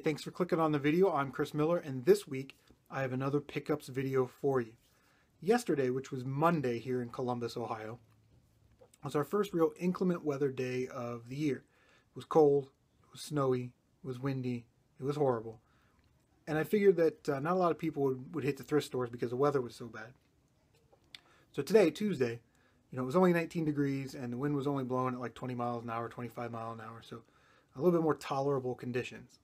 thanks for clicking on the video. I'm Chris Miller, and this week I have another pickups video for you. Yesterday, which was Monday here in Columbus, Ohio, was our first real inclement weather day of the year. It was cold, it was snowy, it was windy, it was horrible. And I figured that not a lot of people would hit the thrift stores because the weather was so bad. So today, Tuesday, it was only 19 degrees and the wind was only blowing at like 20 miles an hour, 25 miles an hour. So a little bit more tolerable conditions.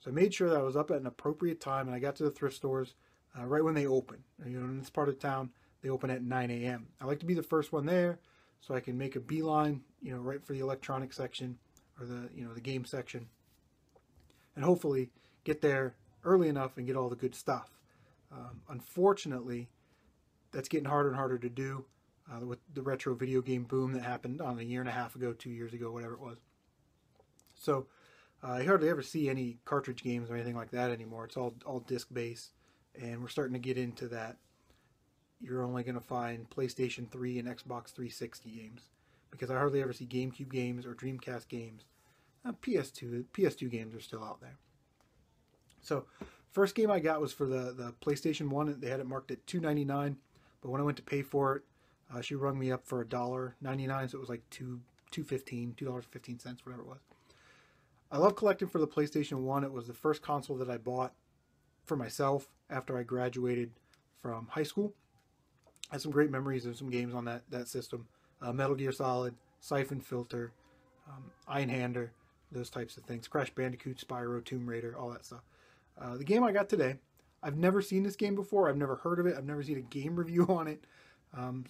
So I made sure that I was up at an appropriate time, and I got to the thrift stores right when they open. In this part of town, they open at 9 a.m. I like to be the first one there so I can make a beeline, right for the electronic section or the game section, and hopefully get there early enough and get all the good stuff. Unfortunately, that's getting harder and harder to do with the retro video game boom that happened a year and a half ago, 2 years ago, whatever it was. So I hardly ever see any cartridge games or anything like that anymore. It's all disc-based, and we're starting to get into that. You're only going to find PlayStation 3 and Xbox 360 games, because I hardly ever see GameCube games or Dreamcast games. PS2 games are still out there. So first game I got was for the PlayStation 1. They had it marked at $2.99, but when I went to pay for it, she rung me up for $1.99, so it was like $2.15, whatever it was. I love collecting for the PlayStation 1. It was the first console that I bought for myself after I graduated from high school. I had some great memories of some games on that system. Metal Gear Solid, Siphon Filter, Iron Hander, those types of things. Crash Bandicoot, Spyro, Tomb Raider, all that stuff. The game I got today, I've never seen this game before. I've never heard of it. I've never seen a game review on it.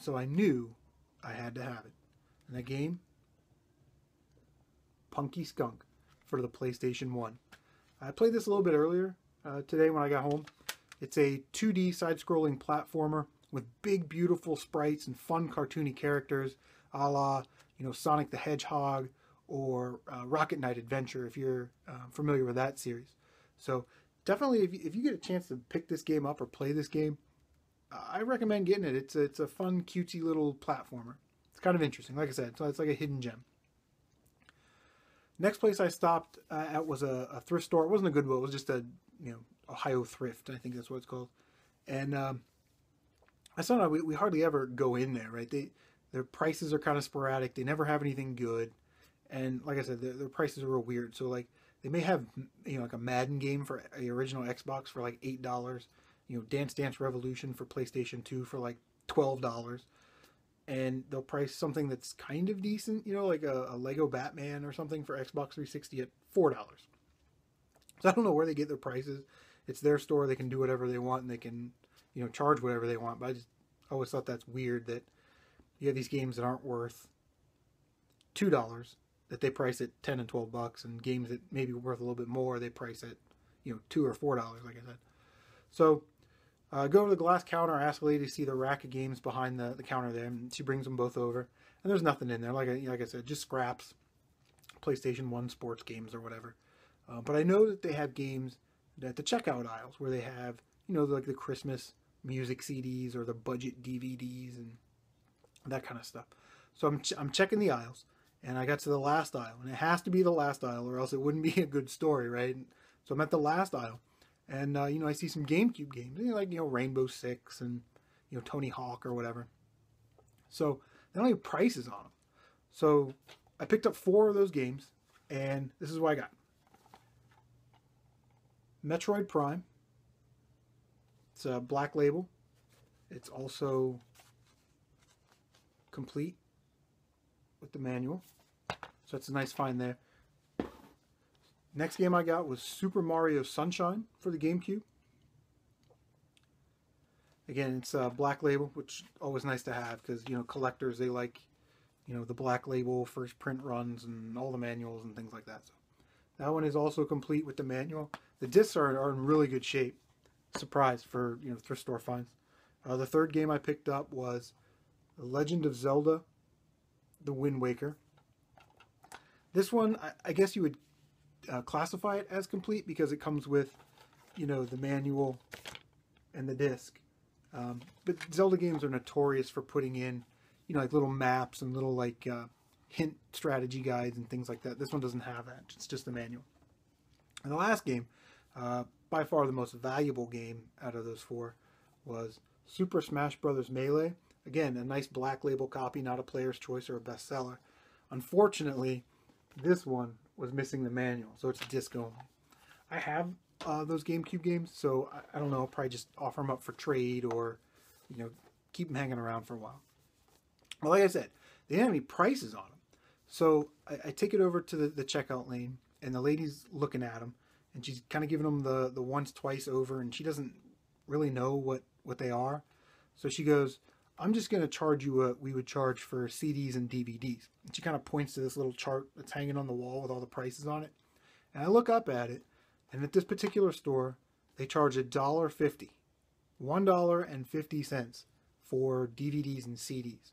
So I knew I had to have it. And that game, Punky Skunk, for the PlayStation 1. I played this a little bit earlier today when I got home. It's a 2D side-scrolling platformer with big, beautiful sprites and fun cartoony characters, a la Sonic the Hedgehog or Rocket Knight Adventure, if you're familiar with that series. So definitely, if you get a chance to pick this game up or play this game, I recommend getting it. It's a fun, cutesy little platformer. It's kind of interesting. Like I said, so it's like a hidden gem. Next place I stopped at was a thrift store. It wasn't a Goodwill. It was just a Ohio Thrift. I think that's what it's called. And I saw we hardly ever go in there, right? Their prices are kind of sporadic. They never have anything good. And like I said, their prices are real weird. So like they may have like a Madden game for the original Xbox for like $8. Dance Dance Revolution for PlayStation 2 for like $12. And they'll price something that's kind of decent, like a Lego Batman or something for Xbox 360 at $4. So I don't know where they get their prices. It's their store. They can do whatever they want, and they can, charge whatever they want. But I just always thought that's weird that you have these games that aren't worth $2 that they price at $10 and $12, and games that maybe worth a little bit more they price at $2 or $4, like I said. So go to the glass counter, ask a lady to see the rack of games behind the counter there, and she brings them both over. And there's nothing in there, like I said, just scraps, PlayStation 1 sports games or whatever. But I know that they have games at the checkout aisles where they have, like the Christmas music CDs or the budget DVDs and that kind of stuff. So I'm checking the aisles, and I got to the last aisle, and it has to be the last aisle or else it wouldn't be a good story, right? So I'm at the last aisle. And, I see some GameCube games, like, Rainbow Six and, Tony Hawk or whatever. So they don't have prices on them. So I picked up 4 of those games, and this is what I got. Metroid Prime. It's a black label. It's also complete with the manual. So that's a nice find there. Next game I got was Super Mario Sunshine for the GameCube. Again, it's a black label, which is always nice to have because, collectors, they like, the black label, first print runs, and all the manuals and things like that. So that one is also complete with the manual. The discs are in really good shape. Surprise for, thrift store finds. The third game I picked up was The Legend of Zelda, The Wind Waker. This one, I guess you would classify it as complete because it comes with, the manual and the disc. But Zelda games are notorious for putting in, like little maps and little hint strategy guides and things like that. This one doesn't have that. It's just the manual. And the last game By far the most valuable game out of those four was Super Smash Bros. Melee. Again, a nice black label copy, not a player's choice or a bestseller. Unfortunately, this one was missing the manual, so it's disc only. I have those GameCube games, so I don't know, I'll probably just offer them up for trade or, keep them hanging around for a while. Well, like I said, they didn't have any prices on them. So I take it over to the checkout lane, and the lady's looking at them, and she's kind of giving them the once, twice over, and she doesn't really know what they are. So she goes, I'm just going to charge you what we would charge for CDs and DVDs. And she kind of points to this little chart that's hanging on the wall with all the prices on it. And I look up at it, and at this particular store, they charge $1.50. $1.50 for DVDs and CDs.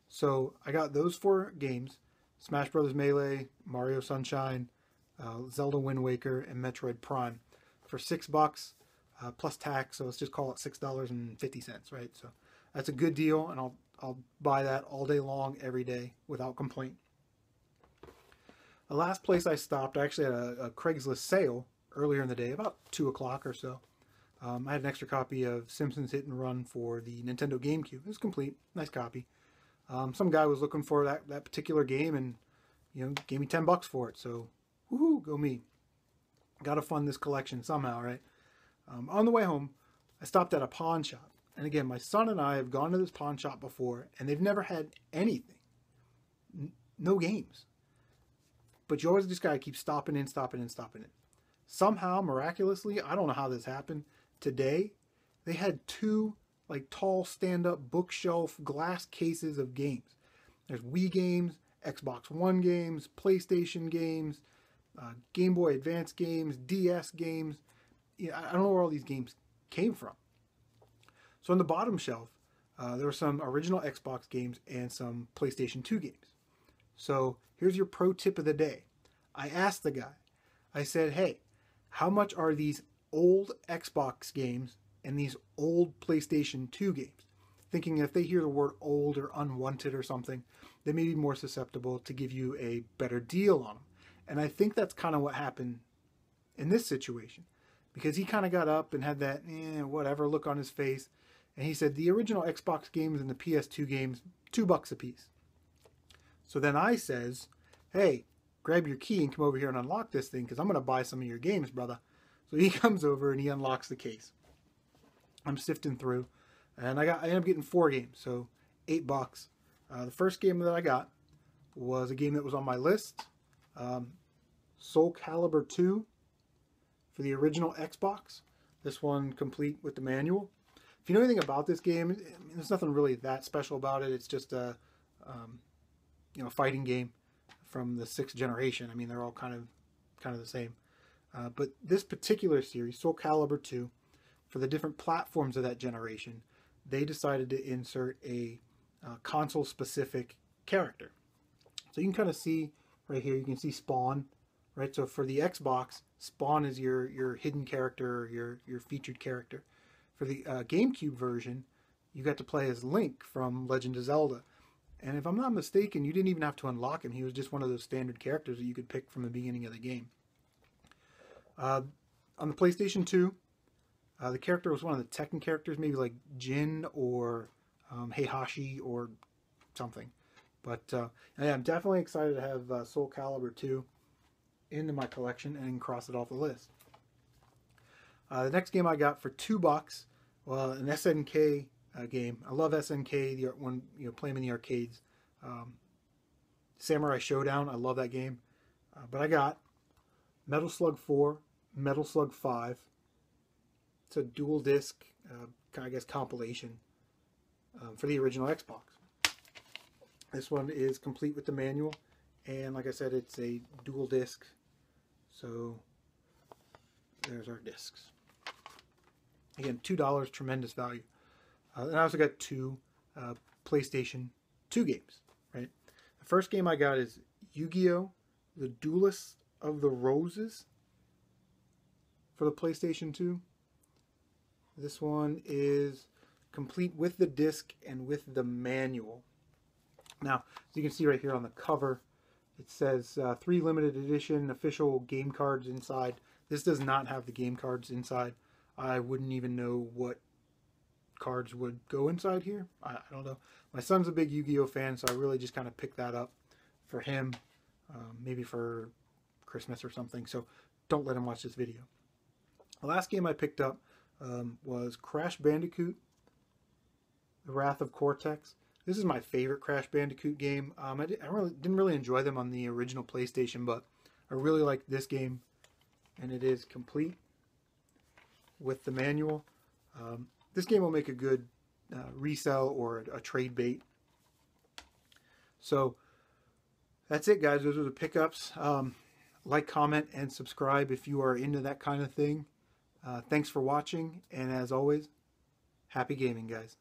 So I got those four games, Smash Bros. Melee, Mario Sunshine, Zelda Wind Waker, and Metroid Prime for $6 plus tax. So let's just call it $6.50, right? So that's a good deal, and I'll buy that all day long, every day, without complaint. The last place I stopped, I actually had a Craigslist sale earlier in the day, about 2 o'clock or so. I had an extra copy of Simpsons Hit and Run for the Nintendo GameCube. It was complete, nice copy. Some guy was looking for that particular game, and gave me $10 for it. So, woohoo, go me! Got to fund this collection somehow, right? On the way home, I stopped at a pawn shop, and again, my son and I have gone to this pawn shop before, and they've never had anything, no games. But you always just gotta keep stopping in. Somehow, miraculously, I don't know how this happened. Today, they had 2 tall stand-up bookshelf glass cases of games. There's Wii games, Xbox One games, PlayStation games, Game Boy Advance games, DS games. I don't know where all these games came from. So on the bottom shelf, there were some original Xbox games and some PlayStation 2 games. So here's your pro tip of the day. I asked the guy, I said, hey, how much are these old Xbox games and these old PlayStation 2 games? Thinking if they hear the word old or unwanted or something, they may be more susceptible to give you a better deal on them. And I think that's kind of what happened in this situation. Because he kind of got up and had that, whatever look on his face. And he said, the original Xbox games and the PS2 games, $2 a piece. So then I says, hey, grab your key and come over here and unlock this thing, because I'm going to buy some of your games, brother. So he comes over and he unlocks the case. I'm sifting through, and I ended up getting 4 games, so $8. The first game that I got was a game that was on my list, Soul Calibur 2 for the original Xbox. This one complete with the manual. If you know anything about this game, there's nothing really that special about it. It's just a fighting game from the 6th generation. I mean, they're all kind of the same. But this particular series, Soul Calibur 2, for the different platforms of that generation, they decided to insert a console-specific character. So you can kind of see right here, you can see Spawn, right? So for the Xbox, Spawn is your hidden character, your featured character. For the GameCube version, you got to play as Link from Legend of Zelda. And if I'm not mistaken, you didn't even have to unlock him. He was just one of those standard characters that you could pick from the beginning of the game. On the PlayStation 2, the character was one of the Tekken characters, maybe like Jin or Heihachi or something. But yeah, I'm definitely excited to have Soul Calibur 2 into my collection and cross it off the list. The next game I got for $2, well, an SNK game. I love SNK, when play them in the arcades. Samurai Showdown, I love that game. But I got Metal Slug 4, Metal Slug 5. It's a dual disc, I guess, compilation for the original Xbox. This one is complete with the manual, and like I said, it's a dual disc. So there's our discs. Again, $2, tremendous value. And I also got 2 PlayStation 2 games, right? The first game I got is Yu-Gi-Oh! The Duelist of the Roses for the PlayStation 2. This one is complete with the disc and with the manual. Now, as you can see right here on the cover, it says 3 limited edition official game cards inside. This does not have the game cards inside. I wouldn't even know what cards would go inside here. I don't know. My son's a big Yu-Gi-Oh fan, so I really just kind of picked that up for him, maybe for Christmas or something. So don't let him watch this video. The last game I picked up was Crash Bandicoot, The Wrath of Cortex. This is my favorite Crash Bandicoot game. I didn't really enjoy them on the original PlayStation, but I really like this game, and it is complete with the manual. This game will make a good resell or a trade bait. So that's it, guys. Those are the pickups. Like, comment, and subscribe if you are into that kind of thing. Thanks for watching, and as always, happy gaming, guys.